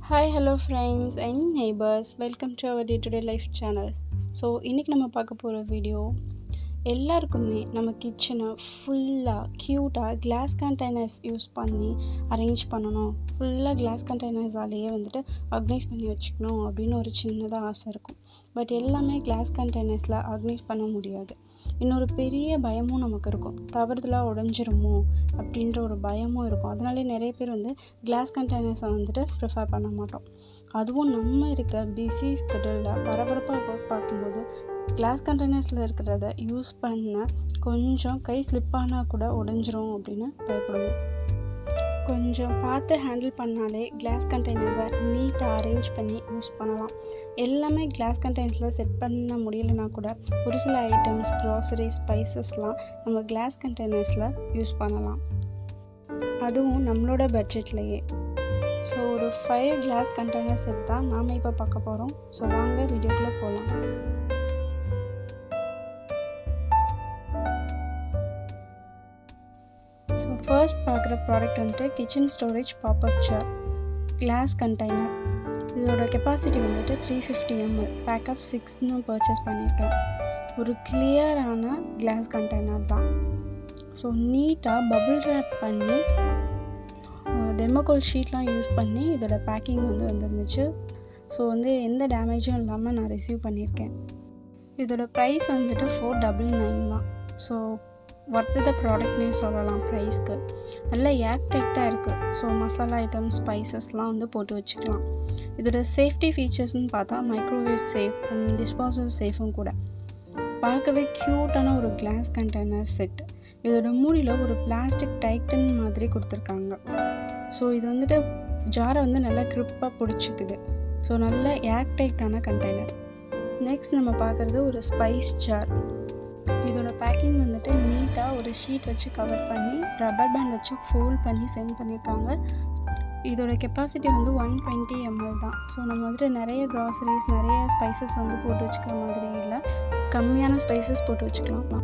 Hi, hello friends and neighbors. Welcome to our day-to-day life channel. So இன்றைக்கி நம்ம பார்க்க போகிற வீடியோ எல்லாருக்குமே நம்ம கிச்சனை ஃபுல்லாக க்யூட்டாக கிளாஸ் கண்டெய்னர்ஸ் யூஸ் பண்ணி அரேஞ்ச் பண்ணணும், ஃபுல்லாக கிளாஸ் கண்டெய்னர்ஸாலேயே ஆர்கனைஸ் பண்ணி வச்சுக்கணும் அப்படின்னு ஒரு சின்னதாக ஆசை இருக்கும். பட் எல்லாமே கிளாஸ் கண்டெய்னர்ஸில் ஆர்கனைஸ் பண்ண முடியாது. இன்னொரு பெரிய பயமும் நமக்கு இருக்கும், தவறுதலாக உடஞ்சிருமோ அப்படின்ற ஒரு பயமும் இருக்கும். அதனாலே நிறைய பேர் கிளாஸ் கண்டெய்னர்ஸை ப்ரிஃபர் பண்ண மாட்டோம். அதுவும் நம்ம இருக்க பிஸி ஸ்கெடியூலில் பரபரப்பாக ஒர்க் பார்க்கும்போது கிளாஸ் கண்டெய்னர்ஸில் இருக்கிறத யூஸ் பண்ண கொஞ்சம் கை ஸ்லிப்பானால் கூட உடஞ்சிரும் அப்படின்னு பயப்படுவோம். கொஞ்சம் பார்த்து ஹேண்டில் பண்ணாலே கிளாஸ் கண்டெய்னர்ஸை நீட்டாக அரேஞ்ச் பண்ணி யூஸ் பண்ணலாம். எல்லாமே கிளாஸ் கண்டெய்னர்ஸில் செட் பண்ண முடியலைன்னா கூட ஒரு சில ஐட்டம்ஸ், க்ராசரி, ஸ்பைசஸ்லாம் நம்ம கிளாஸ் கண்டெய்னர்ஸில் யூஸ் பண்ணலாம், அதுவும் நம்மளோட பட்ஜெட்லேயே. ஸோ ஒரு 5 கிளாஸ் கண்டெய்னர் செட் தான் நாம் இப்போ பார்க்க போகிறோம். ஸோ வாங்க வீடியோக்குள்ளே போகலாம். ஸோ ஃபர்ஸ்ட் பார்க்குற product kitchen storage pop up jar glass container. இதோட கெப்பாசிட்டி 350 ml, பேக் ஆஃப் 6ன்னு பர்ச்சேஸ் பண்ணியிருக்கேன். ஒரு கிளியரான கிளாஸ் கண்டெய்னர் தான். ஸோ நீட்டாக பபுள் ரேப் பண்ணி தெர்மோகோல் ஷீட்லாம் யூஸ் பண்ணி இதோட பேக்கிங் வந்துருந்துச்சு. ஸோ எந்த டேமேஜும் இல்லாமல் நான் ரிசீவ் பண்ணியிருக்கேன். இதோட ப்ரைஸ் 499 தான். ஸோ ஒர்த்து த ப்ராடக்ட்னே சொல்லலாம் ப்ரைஸ்க்கு. நல்ல ஏர் டைட்டாக இருக்குது. ஸோ மசாலா ஐட்டம்ஸ், ஸ்பைசஸ்லாம் போட்டு வச்சுக்கலாம். இதோட சேஃப்டி ஃபீச்சர்ஸ்னு பார்த்தா மைக்ரோவேவ் சேஃப் அண்ட் டிஸ்போசல் சேஃபும் கூட. பார்க்கவே க்யூட்டான ஒரு கிளாஸ் கண்டெய்னர் செட். இதோட மூடியில் ஒரு பிளாஸ்டிக் டைட்டன் மாதிரி கொடுத்துருக்காங்க. ஸோ இது ஜாரை நல்லா க்ரிப்பாக பிடிச்சிக்குது. ஸோ நல்ல ஏர் டைட்டான கண்டெய்னர். நெக்ஸ்ட் நம்ம பார்க்குறது ஒரு ஸ்பைஸ் ஜார். இதோட பேக்கிங் நீட்டாக ஒரு ஷீட் வச்சு கவர் பண்ணி ரப்பர் பேண்ட் வச்சு ஃபோல்ட் பண்ணி சென்ட் பண்ணியிருக்காங்க. இதோட கெப்பாசிட்டி 120 ml தான். ஸோ நம்ம நிறைய க்ராசரிஸ், நிறைய ஸ்பைசஸ் போட்டு வச்சுக்கிற மாதிரி இல்லை, கம்மியான ஸ்பைசஸ் போட்டு வச்சுக்கலாம்.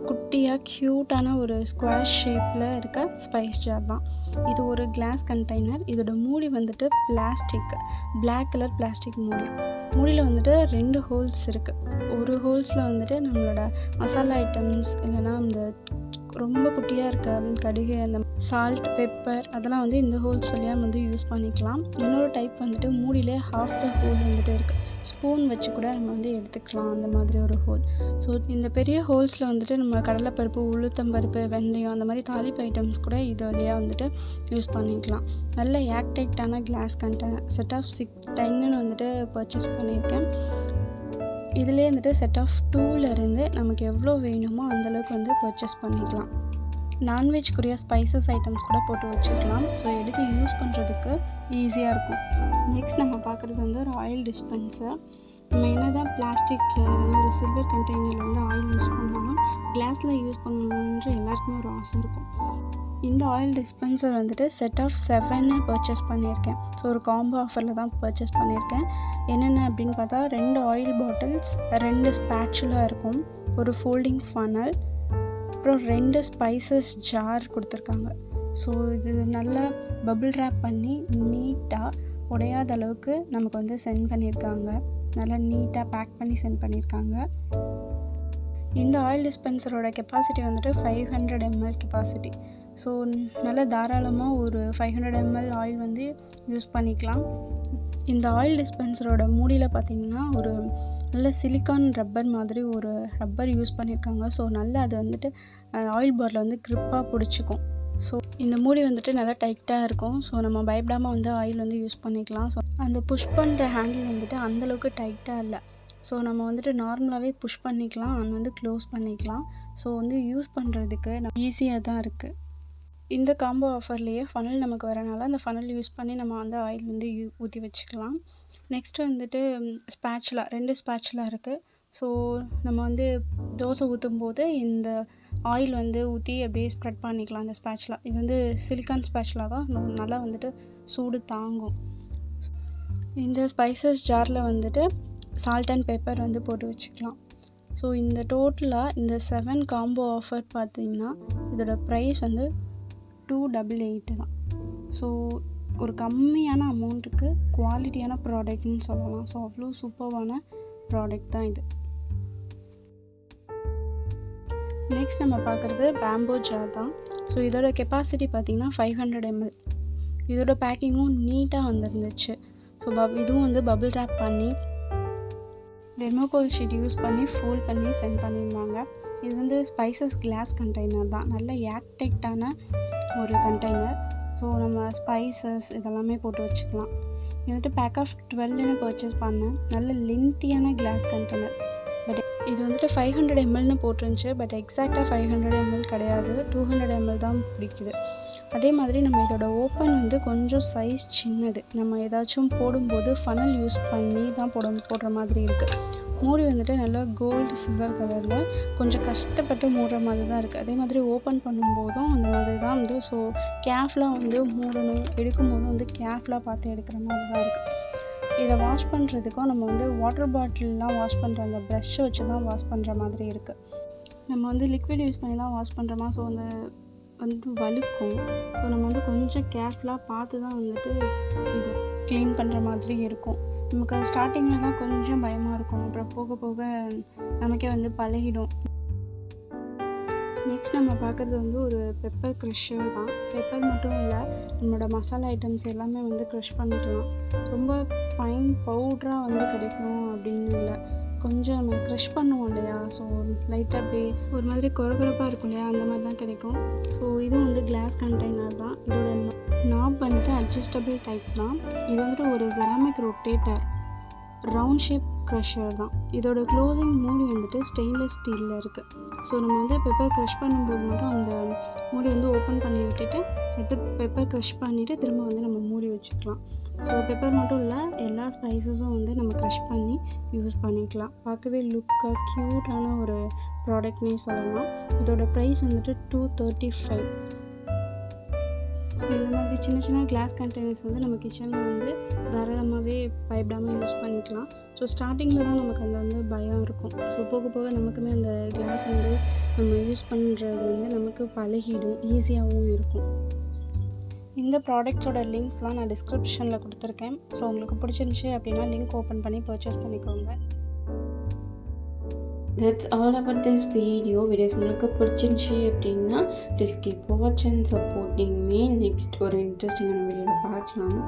குட்டியாக க்யூட்டான ஒரு ஸ்கொயர் ஷேப்பில் இருக்க ஸ்பைஸ் ஜார் தான். இது ஒரு கிளாஸ் கண்டெய்னர். இதோட மூடி பிளாஸ்டிக், பிளாக் கலர் பிளாஸ்டிக் மூடி. மூடியில் 2 ஹோல்ஸ் இருக்குது. ஒரு ஹோல்ஸில் நம்மளோட மசாலா ஐட்டம்ஸ், இல்லைனா இந்த ரொம்ப குட்டியாக இருக்க கடுகு, அந்த சால்ட், பெப்பர் அதெல்லாம் இந்த ஹோல்ஸ் வழியாக யூஸ் பண்ணிக்கலாம். இன்னொரு டைப் மூடியிலே ஹாஃப் த ஹோல் இருக்குது. ஸ்பூன் வச்சு கூட நம்ம எடுத்துக்கலாம், அந்த மாதிரி ஒரு ஹோல். ஸோ இந்த பெரிய ஹோல்ஸில் நம்ம கடலைப்பருப்பு, உளுத்தம்பருப்பு, வெந்தயம் அந்த மாதிரி தாளிப்பு ஐட்டம்ஸ் கூட இது வழியாக யூஸ் பண்ணிக்கலாம். நல்ல ஏர்டைட்டான கிளாஸ் கண்டெய்னர். செட் ஆஃப் 10ன்னு பர்ச்சேஸ் பண்ணியிருக்கேன். இதிலே செட் ஆஃப் 2லேருந்து நமக்கு எவ்வளோ வேணுமோ அந்தளவுக்கு பர்ச்சேஸ் பண்ணிக்கலாம். நான்வெஜ்க்குரிய ஸ்பைசஸ் ஐட்டம்ஸ் கூட போட்டு வச்சுக்கலாம். ஸோ எடுத்து யூஸ் பண்ணுறதுக்கு ஈஸியாக இருக்கும். நெக்ஸ்ட் நம்ம பார்க்குறது ஒரு ஆயில் டிஸ்பென்சர். நம்ம என்ன தான் பிளாஸ்டிக்கில் ஒரு சில்வர் கண்டெய்னரில் ஆயில் யூஸ் பண்ணாலும் கிளாஸில் யூஸ் பண்ணணுன்ற எல்லாருக்குமே ஒரு ஆசை இருக்கும். இந்த oil dispenser set of 7 purchase பண்ணியிருக்கேன். ஸோ ஒரு காம்போ ஆஃபரில் தான் பர்ச்சேஸ் பண்ணியிருக்கேன். என்னென்ன அப்படின்னு பார்த்தா 2 ஆயில் பாட்டில்ஸ், 2 ஸ்பேச்சுலா இருக்கும், ஒரு ஃபோல்டிங் ஃபனல், அப்புறம் 2 ஸ்பைசஸ் ஜார் கொடுத்துருக்காங்க. ஸோ இது நல்லா பபுள் ரேப் பண்ணி நீட்டாக உடையாத அளவுக்கு நமக்கு சென்ட் பண்ணியிருக்காங்க. நல்லா நீட்டாக பேக் பண்ணி சென்ட் பண்ணியிருக்காங்க. இந்த ஆயில் டிஸ்பென்சரோட கெப்பாசிட்டி 500 ml கெப்பாசிட்டி. ஸோ நல்ல தாராளமாக ஒரு 500 ml ஆயில் யூஸ் பண்ணிக்கலாம். இந்த ஆயில் டிஸ்பென்சரோட மூடியில் பார்த்திங்கன்னா ஒரு நல்ல சிலிக்கான் ரப்பர் மாதிரி ஒரு ரப்பர் யூஸ் பண்ணியிருக்காங்க. ஸோ நல்லா அது ஆயில் பாட்டில் க்ரிப்பாக பிடிச்சிக்கும். ஸோ இந்த மூடி நல்லா டைட்டாக இருக்கும். ஸோ நம்ம பயப்படாமல் ஆயில் யூஸ் பண்ணிக்கலாம். ஸோ அந்த புஷ் பண்ணுற ஹேண்டில் அந்தளவுக்கு டைட்டாக இல்லை. ஸோ நம்ம நார்மலாகவே புஷ் பண்ணிக்கலாம் அண்ட் க்ளோஸ் பண்ணிக்கலாம். ஸோ யூஸ் பண்ணுறதுக்கு ஈஸியாக தான் இருக்குது. இந்த காம்போ ஆஃபர்லேயே ஃபனல் நமக்கு வரனால அந்த ஃபனல் யூஸ் பண்ணி நம்ம ஆயில் ஊற்றி வச்சுக்கலாம். நெக்ஸ்ட்டு ஸ்பேச்சுலா, 2 ஸ்பேச்சுலா இருக்குது. ஸோ நம்ம தோசை ஊற்றும் போது இந்த ஆயில் ஊற்றி அப்படியே ஸ்ப்ரெட் பண்ணிக்கலாம். அந்த ஸ்பேச்சுலா இது சிலிக்கான் ஸ்பேச்சுலா தான், நல்லா சூடு தாங்கும். இந்த ஸ்பைசஸ் ஜாரில் சால்ட் அண்ட் பெப்பர் போட்டு வச்சுக்கலாம். ஸோ இந்த டோட்டலாக இந்த 7 காம்போ ஆஃபர் பார்த்திங்கன்னா இதோட ப்ரைஸ் 288 தான். ஸோ ஒரு கம்மியான அமௌண்ட்டுக்கு குவாலிட்டியான ப்ராடக்ட்னு சொல்லலாம். ஸோ அவ்வளோ சூப்பர்வான ப்ராடக்ட் தான் இது. நெக்ஸ்ட் நம்ம பார்க்குறது பேம்போ ஜார் தான். ஸோ இதோட கெப்பாசிட்டி பார்த்திங்கன்னா 500 ml. இதோட பேக்கிங்கும் நீட்டாக வந்துருந்துச்சு. ஸோ இதுவும் வந்து பபிள் ரேப் பண்ணி தெர்மோகோல் ஷீட் யூஸ் பண்ணி ஃபோல்ட் பண்ணி சென்ட் பண்ணியிருந்தாங்க. இது வந்து ஸ்பைசஸ் கிளாஸ் கண்டெய்னர் தான், நல்ல ஏர்டைட்டான ஒரு கண்டெய்னர். ஸோ நம்ம ஸ்பைசஸ் இதெல்லாமே போட்டு வச்சுக்கலாம். இது வந்துட்டு பேக் ஆஃப் 12ன்னு பர்ச்சேஸ் பண்ணேன். நல்ல லென்த்தியான கிளாஸ் கண்டெய்னர். பட் இது வந்துட்டு 500 mlன்னு போட்டிருந்துச்சு. பட் எக்ஸாக்டாக 500 ml கிடையாது, 200 ml தான் பிடிக்குது. அதே மாதிரி நம்ம இதோட ஓப்பன் வந்து கொஞ்சம் சைஸ் சின்னது. நம்ம ஏதாச்சும் போடும்போது ஃபனல் யூஸ் பண்ணி தான் போடுற மாதிரி இருக்குது. மூடி வந்துட்டு நல்லா கோல்டு சில்வர் கலரில் கொஞ்சம் கஷ்டப்பட்டு மூடுற மாதிரி தான் இருக்குது. அதே மாதிரி ஓப்பன் பண்ணும்போதும் அந்த மாதிரி தான் வந்து. ஸோ கேர்ஃபுல்லாக வந்து மூடணும், எடுக்கும்போதும் வந்து கேர்ஃபுல்லாக பார்த்து எடுக்கிற மாதிரி தான் இருக்குது. இதை வாஷ் பண்ணுறதுக்கும் நம்ம வந்து வாட்டர் பாட்டிலெலாம் வாஷ் பண்ணுற அந்த ப்ரஷ்ஷை வச்சு தான் வாஷ் பண்ணுற மாதிரி இருக்குது. நம்ம வந்து லிக்விட் யூஸ் பண்ணி தான் வாஷ் பண்ணுறோமா, ஸோ அந்த வந்து வழுக்கும். ஸோ நம்ம வந்து கொஞ்சம் கேர்ஃபுல்லாக பார்த்து தான் வந்துட்டு இது க்ளீன் பண்ணுற மாதிரி இருக்கும். நமக்கு ஸ்டார்டிங்கில் தான் கொஞ்சம் பயமாக இருக்கும், அப்புறம் போக போக நமக்கே வந்து பழகிடும். நெக்ஸ்ட் நம்ம பார்க்குறது வந்து ஒரு பெப்பர் க்ரஷ்ஷர் தான். பெப்பர் மட்டும் இல்லை, நம்மளோட மசாலா ஐட்டம்ஸ் எல்லாமே வந்து க்ரஷ் பண்ணிக்கலாம். ரொம்ப ஃபைன் பவுட்ராக வந்து கிடைக்கும் அப்படின்னு இல்லை, கொஞ்சம் நம்ம க்ரஷ் பண்ணுவோம் இல்லையா, ஸோ லைட்டாக அப்படியே ஒரு மாதிரி கொரகொரப்பாக இருக்கும் இல்லையா, அந்த மாதிரி தான் கிடைக்கும். ஸோ இதுவும் வந்து கிளாஸ் கண்டெய்னர் தான். இதோட நாப் வந்துட்டு அட்ஜஸ்டபிள் டைப் தான். இது வந்துட்டு ஒரு ceramic rotator round shape crusher தான். இதோட க்ளோசிங் மூடி வந்துட்டு ஸ்டெயின்லெஸ் ஸ்டீலில் இருக்குது. ஸோ நம்ம வந்து பெப்பர் க்ரஷ் பண்ணும்போது மட்டும் அந்த மூடி வந்து ஓப்பன் பண்ணி விட்டுட்டு எடுத்து பெப்பர் க்ரஷ் பண்ணிவிட்டு திரும்ப வந்து நம்ம மூடி வச்சுக்கலாம். ஸோ பெப்பர் மட்டும் இல்லை, எல்லா ஸ்பைசஸும் வந்து நம்ம க்ரஷ் பண்ணி யூஸ் பண்ணிக்கலாம். பார்க்கவே லுக்காக க்யூட்டான ஒரு ப்ராடக்ட்னே சொல்லலாம். இதோட ப்ரைஸ் வந்துட்டு 235. ஸோ இந்த மாதிரி சின்ன சின்ன கிளாஸ் கண்டெய்னர்ஸ் வந்து நம்ம கிச்சனில் வந்து தாராளமாகவே பயப்படாமல் யூஸ் பண்ணிக்கலாம். ஸோ ஸ்டார்டிங்கில் தான் நமக்கு அந்த வந்து பயம் இருக்கும். ஸோ போக போக நமக்குமே அந்த கிளாஸ் வந்து நம்ம யூஸ் பண்ணுறது வந்து நமக்கு பழகிடும், ஈஸியாகவும் இருக்கும். இந்த ப்ராடக்ட்ஸோட லிங்க்ஸ்லாம் நான் டிஸ்கிரிப்ஷனில் கொடுத்துருக்கேன். ஸோ உங்களுக்கு பிடிச்சிருந்துச்சி அப்படின்னா லிங்க் ஓப்பன் பண்ணி பர்ச்சேஸ் பண்ணிக்கோங்க. That's all about this video. Videos உங்களுக்கு பிடிச்சிருந்துச்சி அப்படின்னா please keep watch and supporting me. Next ஒரு இன்ட்ரெஸ்டிங்கான வீடியோவில் பார்க்கலாம்.